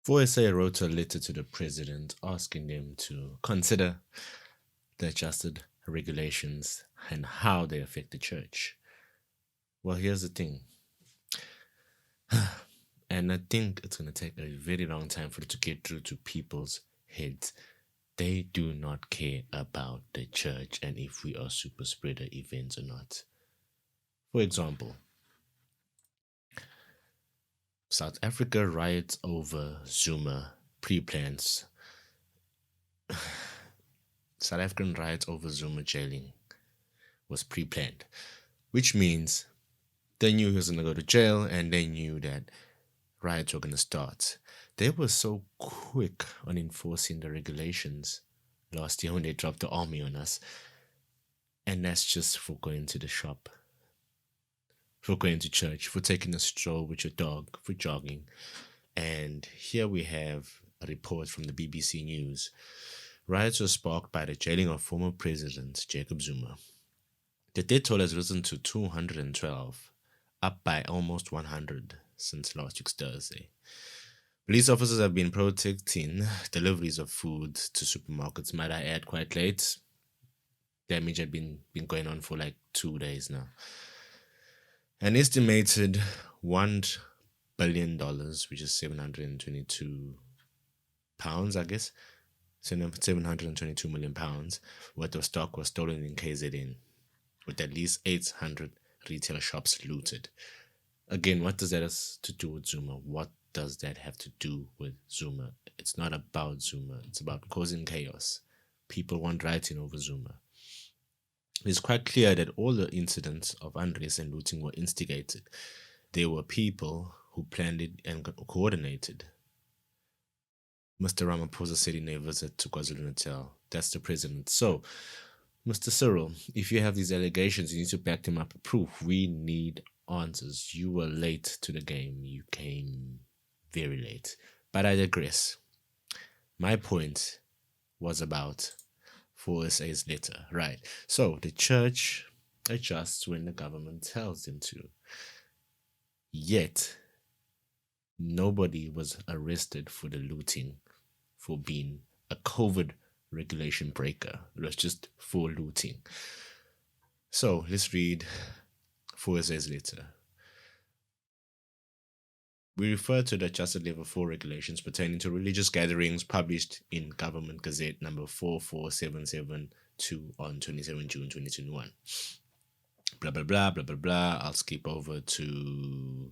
4SA wrote a letter to the president asking them to consider the adjusted regulations and how they affect the church. Well, here's the thing. And I think it's going to take a very long time for it to get through to people's heads. They do not care about the church and if we are super spreader events or not. For example, South Africa riots over Zuma pre-plans. South African riots over Zuma jailing was pre-planned, which means they knew he was going to go to jail and they knew that riots were going to start. They were so quick on enforcing the regulations last year when they dropped the army on us. And that's just for going to the shop, for going to church, for taking a stroll with your dog, for jogging. And here we have a report from the BBC News. Riots were sparked by the jailing of former President Jacob Zuma. The death toll has risen to 212, up by almost 100 since last week's Thursday. Police officers have been protecting deliveries of food to supermarkets, might I add, quite late. Damage had been going on for like 2 days now. An estimated $1 billion, which is 722 pounds, I guess, 722 million pounds worth of stock was stolen in KZN, with at least 800 retail shops looted. Again, what does that have to do with Zuma? What does that have to do with Zuma? It's not about Zuma. It's about causing chaos. People want rioting over Zuma. It's quite clear that all the incidents of unrest and looting were instigated. There were people who planned it and coordinated. Mr. Ramaphosa said in a visit to KwaZulu-Natal. That's the president. So, Mr. Cyril, if you have these allegations, you need to back them up with proof. We need answers. You were late to the game. You came very late. But I digress. My point was about 4SA's letter. Right. So the church adjusts when the government tells them to. Yet, nobody was arrested for the looting for being a COVID regulation breaker. It was just for looting. So let's read 4SA's letter. We refer to the adjusted level 4 regulations pertaining to religious gatherings published in Government Gazette number 44772 on 27 June 2021. Blah, blah, blah, blah, blah, blah. I'll skip over to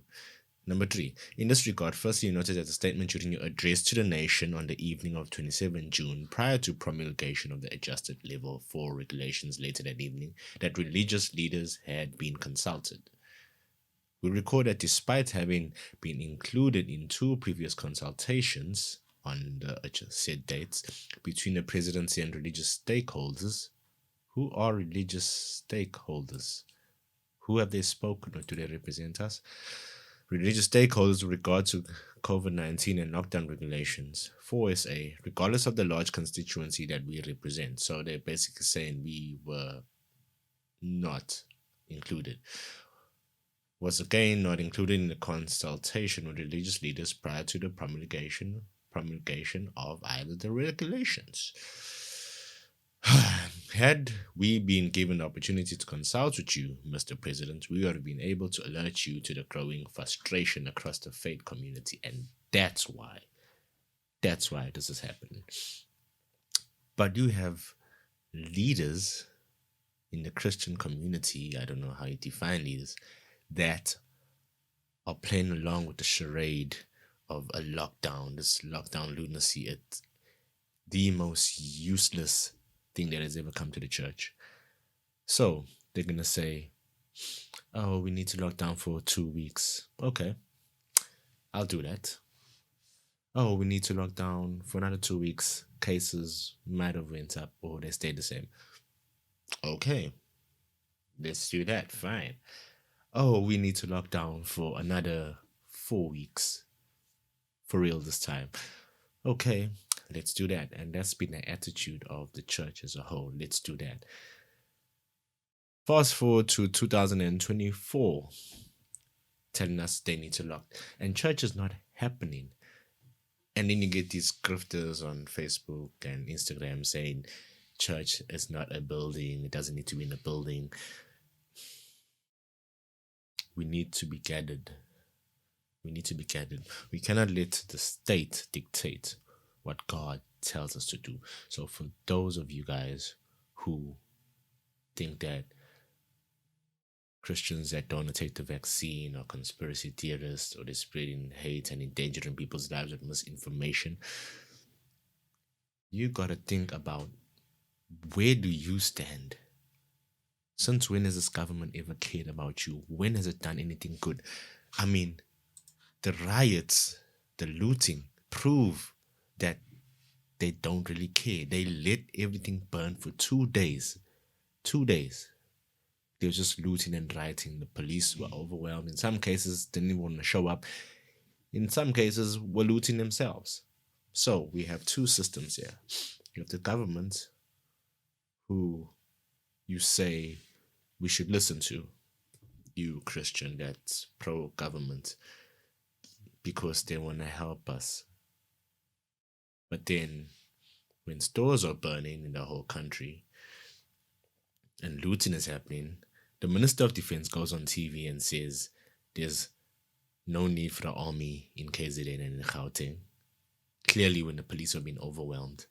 number 3. In this regard, firstly, you noted that the statement during your address to the nation on the evening of 27 June, prior to promulgation of the adjusted level 4 regulations later that evening, that religious leaders had been consulted. We record that despite having been included in 2 previous consultations on the said dates between the presidency and religious stakeholders, who are religious stakeholders? Who have they spoken with? Do they represent us? Religious stakeholders with regard to COVID-19 and lockdown regulations, 4SA, regardless of the large constituency that we represent. So they're basically saying we were not included. Was again not included in the consultation with religious leaders prior to the promulgation of either the regulations. Had we been given the opportunity to consult with you, Mr. President, we would have been able to alert you to the growing frustration across the faith community, and that's why this is happening. But you have leaders in the Christian community, I don't know how you define leaders, that are playing along with the charade of a lockdown, this lockdown lunacy. It's the most useless thing that has ever come to the church. So they're going to say, oh, we need to lock down for 2 weeks. Okay, I'll do that. Oh, we need to lock down for another 2 weeks. Cases might have went up or they stayed the same. Okay, let's do that. Fine. Oh, we need to lock down for another 4 weeks. For real this time. Okay, let's do that. And that's been the attitude of the church as a whole. Let's do that. Fast forward to 2024, telling us they need to lock. And church is not happening. And then you get these grifters on Facebook and Instagram saying church is not a building, it doesn't need to be in a building. We need to be gathered. We need to be gathered. We cannot let the state dictate what God tells us to do. So, for those of you guys who think that Christians that don't take the vaccine or conspiracy theorists or they're spreading hate and endangering people's lives with misinformation, you got to think about, where do you stand? Since when has this government ever cared about you? When has it done anything good? I mean, the riots, the looting prove that they don't really care. They let everything burn for 2 days. 2 days. They were just looting and rioting. The police were overwhelmed. In some cases, didn't even want to show up. In some cases, were looting themselves. So we have two systems here. You have the government, who you say we should listen to, you Christian that's pro-government, because they want to help us. But then when stores are burning in the whole country and looting is happening, the Minister of Defense goes on TV and says there's no need for the army in KZN and in Gauteng. Clearly, when the police are being overwhelmed.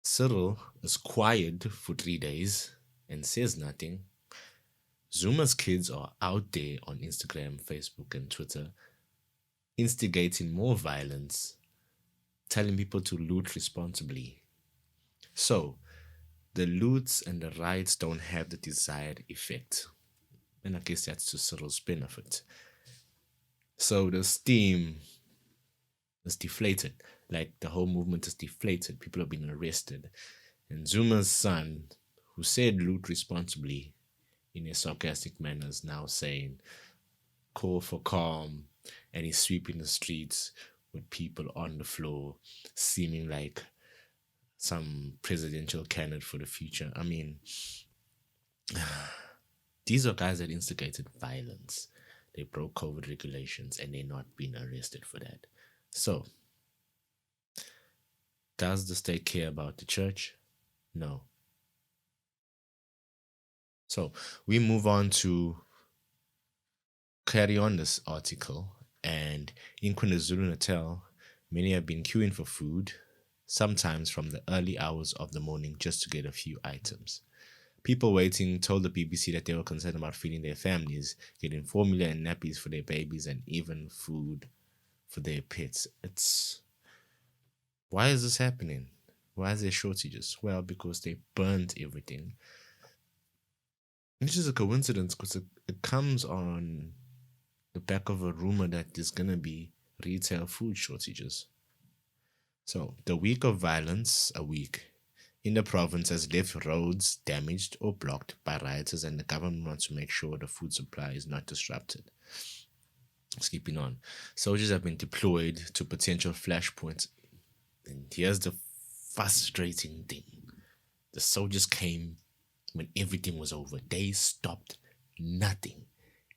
Cyril is quiet for 3 days and says nothing. Zuma's kids are out there on Instagram, Facebook, and Twitter, instigating more violence, telling people to loot responsibly. So, the loots and the riots don't have the desired effect. And I guess that's to Cyril's benefit. So the steam is deflated. Like the whole movement is deflated. People have been arrested. And Zuma's son, who said loot responsibly in a sarcastic manner, is now saying call for calm, and he's sweeping the streets with people on the floor, seeming like some presidential candidate for the future. I mean, these are guys that instigated violence. They broke COVID regulations and they're not being arrested for that. So, does the state care about the church? No. So, we move on to carry on this article. And in KwaZulu-Natal, many have been queuing for food, sometimes from the early hours of the morning just to get a few items. People waiting told the BBC that they were concerned about feeding their families, getting formula and nappies for their babies, and even food for their pets. Why is this happening? Why is there shortages? Well, because they burnt everything. Which is a coincidence, because it comes on the back of a rumor that there's going to be retail food shortages. So, the week of violence, a week in the province, has left roads damaged or blocked by rioters, and the government wants to make sure the food supply is not disrupted. Skipping on, soldiers have been deployed to potential flashpoints, and here's the frustrating thing. The soldiers came when everything was over. They stopped nothing.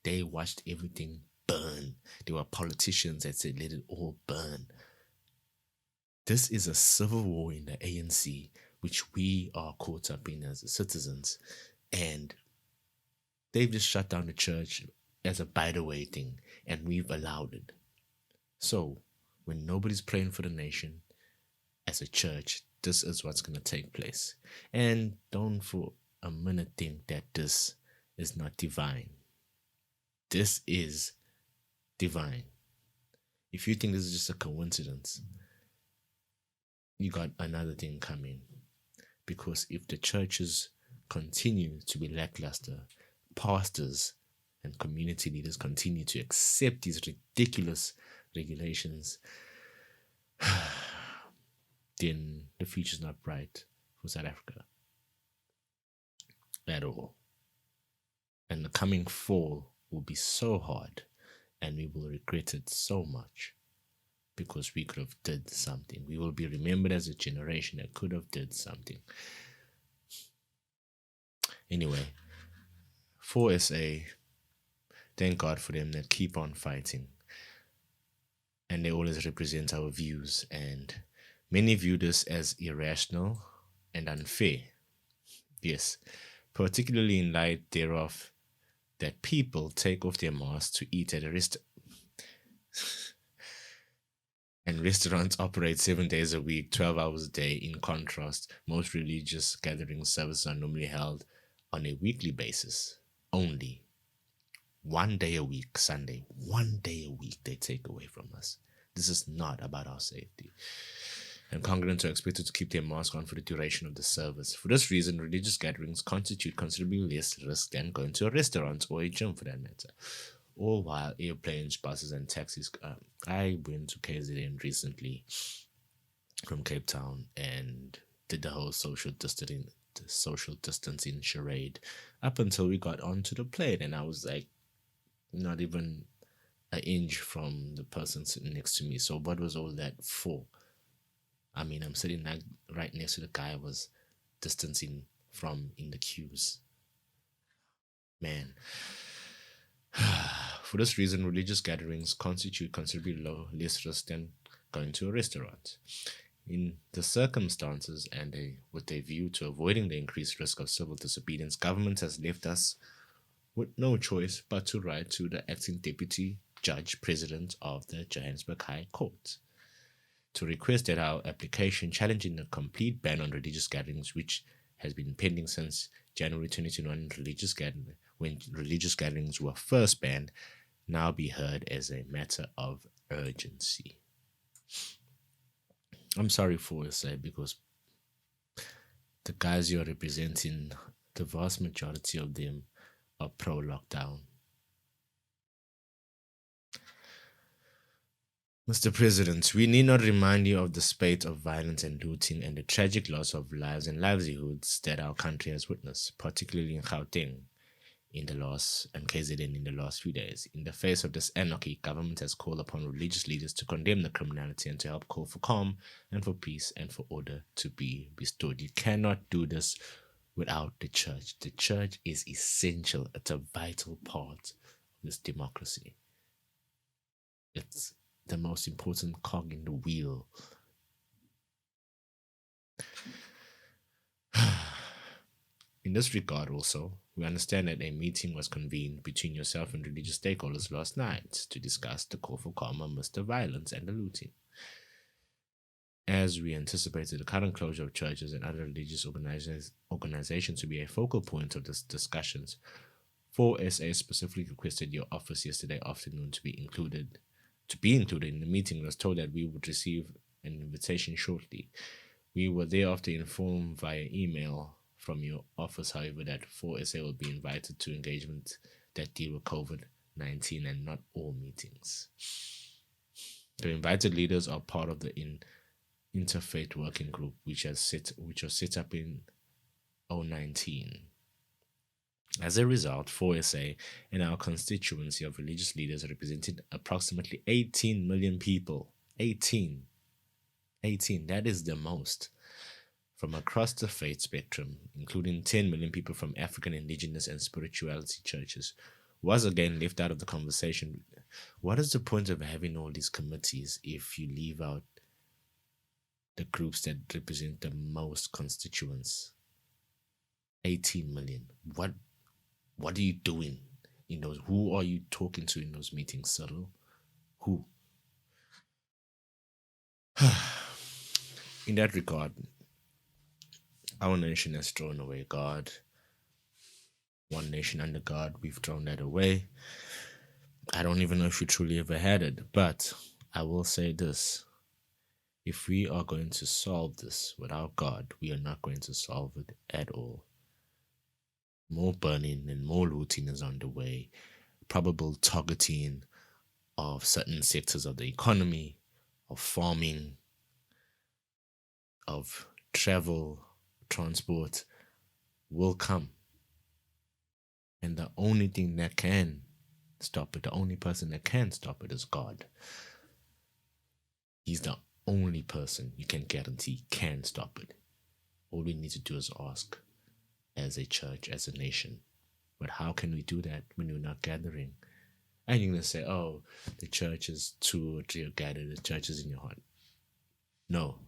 They watched everything burn. There were politicians that said, let it all burn. This is a civil war in the ANC, which we are caught up in as citizens. And they've just shut down the church as a by-the-way thing, and we've allowed it. So, when nobody's praying for the nation, as a church, this is what's going to take place. And don't for a minute think that this is not divine. This is divine. If you think this is just a coincidence, you got another thing coming. Because if the churches continue to be lackluster, pastors and community leaders continue to accept these ridiculous regulations, then the future's not bright for South Africa at all. And the coming fall will be so hard, and we will regret it so much, because we could have did something. We will be remembered as a generation that could have did something. Anyway, for SA, thank God for them that keep on fighting. and they always represent our views, and many view this as irrational and unfair. Yes, particularly in light thereof that people take off their masks to eat at a restaurant, and restaurants operate 7 days a week, 12 hours a day. In contrast, most religious gathering services are normally held on a weekly basis only. 1 day a week, Sunday, 1 day a week they take away from us. This is not about our safety. And congregants are expected to keep their mask on for the duration of the service. For this reason, religious gatherings constitute considerably less risk than going to a restaurant or a gym for that matter. All while airplanes, buses, and taxis. I went to KZN recently from Cape Town and did the whole social distancing charade up until we got onto the plane, and I was like, not even an inch from the person sitting next to me. So what was all that for? I mean, I'm sitting right next to the guy I was distancing from in the queues. Man. For this reason, religious gatherings constitute considerably less risk than going to a restaurant. In the circumstances and with a view to avoiding the increased risk of civil disobedience, government has left us with no choice but to write to the acting deputy judge president of the Johannesburg High Court to request that our application challenging the complete ban on religious gatherings, which has been pending since January 2021 when religious gatherings were first banned, now be heard as a matter of urgency. I'm sorry for SA, because the guys you're representing, the vast majority of them are pro-lockdown. Mr. President, we need not remind you of the spate of violence and looting and the tragic loss of lives and livelihoods that our country has witnessed, particularly in Gauteng and KZN in the last few days. In the face of this anarchy, government has called upon religious leaders to condemn the criminality and to help call for calm and for peace and for order to be restored. You cannot do this without the church. The church is essential. It's a vital part of this democracy. It's the most important cog in the wheel. In this regard also, we understand that a meeting was convened between yourself and religious stakeholders last night to discuss the call for calm amidst the violence and the looting. As we anticipated the current closure of churches and other religious organizations to be a focal point of these discussions, 4SA specifically requested your office yesterday afternoon to be included in the meeting. Was told that we would receive an invitation shortly. We were thereafter informed via email from your office, however, that 4SA will be invited to engagement that deal with COVID-19 and not all meetings. The invited leaders are part of the Interfaith Working Group, which was set up in 2019. As a result, 4SA and our constituency of religious leaders represented approximately 18 million people. 18. That is the most. From across the faith spectrum, including 10 million people from African, indigenous, and spirituality churches, was again left out of the conversation. What is the point of having all these committees if you leave out the groups that represent the most constituents? 18 million. What are you doing in those? Who are you talking to in those meetings, Cyril? Who? In that regard, our nation has thrown away God. One nation under God, we've thrown that away. I don't even know if we truly ever had it, but I will say this. If we are going to solve this without God, we are not going to solve it at all. More burning and more looting is on the way. Probable targeting of certain sectors of the economy, of farming, of travel, transport will come. And the only thing that can stop it, the only person that can stop it is God. He's the only person you can guarantee can stop it. All we need to do is ask as a church, as a nation. But how can we do that when we're not gathering? And you're gonna say, "Oh, the church is two or three are gathered. The church is in your heart." No,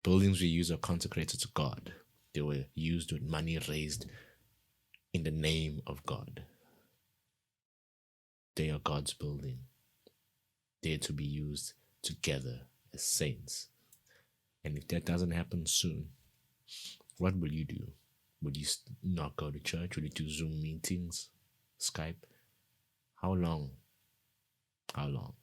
buildings we use are consecrated to God. They were used with money raised in the name of God. They are God's building. They are to be used together as saints. And if that doesn't happen soon, what will you do? Would you not go to church? Would you do Zoom meetings, Skype? How long? How long?